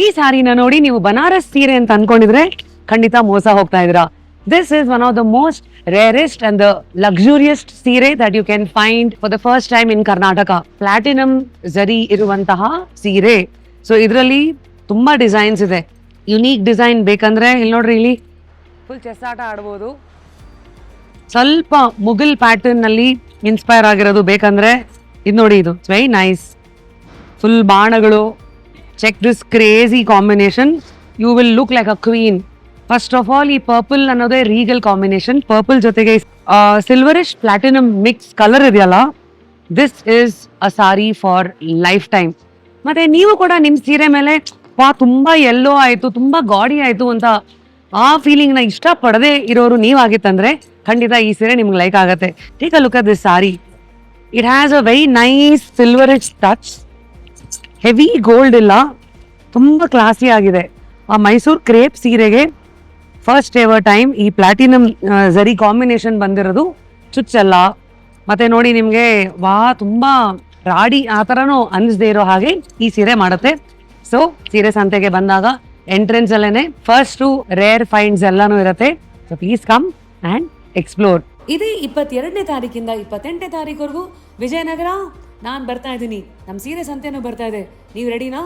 ಈ ಸಾರಿನ ನೋಡಿ ನೀವು ಬನಾರಸ್ ಸೀರೆ ಅಂತ ಅನ್ಕೊಂಡಿದ್ರೆ ಖಂಡಿತ ಮೋಸ ಹೋಗ್ತಾ ಇದ್ದೀರಾ. This is one of the most rarest and the luxurious ಸೀರೆ that you can find for the first time in Karnataka. Platinum zari ಇರುವಂತಹ ಸೀರೆ. ಸೊ ಇದರಲ್ಲಿ ತುಂಬಾ ಡಿಸೈನ್ಸ್ ಇದೆ. ಯುನೀಕ್ ಡಿಸೈನ್ ಬೇಕಂದ್ರೆ ಇಲ್ಲಿ ನೋಡ್ರಿ, ಇಲ್ಲಿ ಫುಲ್ ಚೆಸ್ ಆಟ ಆಡ್ಬೋದು. ಸ್ವಲ್ಪ ಮುಘಲ್ ಪ್ಯಾಟರ್ನ್ ನಲ್ಲಿ ಇನ್ಸ್ಪೈರ್ ಆಗಿರೋದು ಬೇಕಂದ್ರೆ ಇದು ನೋಡಿ, ಇದು ಇಟ್ಸ್ ವೆರಿ ನೈಸ್. ಫುಲ್ ಬಾಣಗಳು, check this crazy combination. You will look like a queen. First of all ಈ ಪರ್ಪಲ್ ಅನ್ನೋದೇ ರೀಗಲ್ ಕಾಂಬಿನೇಷನ್. ಪರ್ಪಲ್ ಜೊತೆಗೆ ಸಿಲ್ವರಿಶ್ ಪ್ಲಾಟಿನಮ್ ಮಿಕ್ಸ್ ಕಲರ್ ಇದೆಯಲ್ಲ, this is a sari for lifetime. ಮತ್ತೆ ನೀವು ಕೂಡ ನಿಮ್ಮ ಸೀರೆ ಮೇಲೆ ತುಂಬಾ ಎಲ್ಲೋ ಆಯ್ತು, ತುಂಬಾ ಗಾಡಿ ಆಯ್ತು ಅಂತ ಆ ಫೀಲಿಂಗ್ ನ ಇಷ್ಟಪಡದೆ ಇರೋರು ನೀವಾಗಿತ್ತಂದ್ರೆ ಖಂಡಿತ ಈ ಸೀರೆ ನಿಮ್ಗೆ ಲೈಕ್ ಆಗತ್ತೆ. Take a look at this sorry. It has a very nice ಸಿಲ್ವರಿಶ್ touch. Heavy gold ಇಲ್ಲ, ತುಂಬಾ ಕ್ಲಾಸಿ ಆಗಿದೆ. ಆ ಮೈಸೂರು ಕ್ರೇಪ್ ಸೀರೆಗೆ ಫಸ್ಟ್ ಎವರ್ ಟೈಮ್ ಈ ಪ್ಲಾಟಿನಮ್ ಝರಿ ಕಾಂಬಿನೇಷನ್ ಬಂದಿರೋದು. ಚುಚ್ಚಲ್ಲ, ಮತ್ತೆ ನೋಡಿ ನಿಮ್ಗೆ ತುಂಬಾ ರಾಡಿ ಆ ಥರನೂ ಅನಿಸದೇ ಇರೋ ಹಾಗೆ ಈ ಸೀರೆ ಮಾಡುತ್ತೆ. ಸೊ ಸೀರೆ ಸಂತೆಗೆ ಬಂದಾಗ ಎಂಟ್ರೆನ್ಸ್ ಅಲ್ಲೇನೆ ಫಸ್ಟ್ ರೇರ್ ಫೈಂಡ್ಸ್ ಎಲ್ಲಾನು ಇರುತ್ತೆ. So please come and explore. ಇದೇ 22ನೇ ತಾರೀಕಿಂದ 28ನೇ ತಾರೀಕುವರೆಗೂ ವಿಜಯನಗರ ನಾನು ಬರ್ತಾ ಇದ್ದೀನಿ. ನಮ್ಮ ಸೀರೆ ಸಂತೆನೂ ಬರ್ತಾ ಇದೆ. ನೀವು ರೆಡಿನಾ?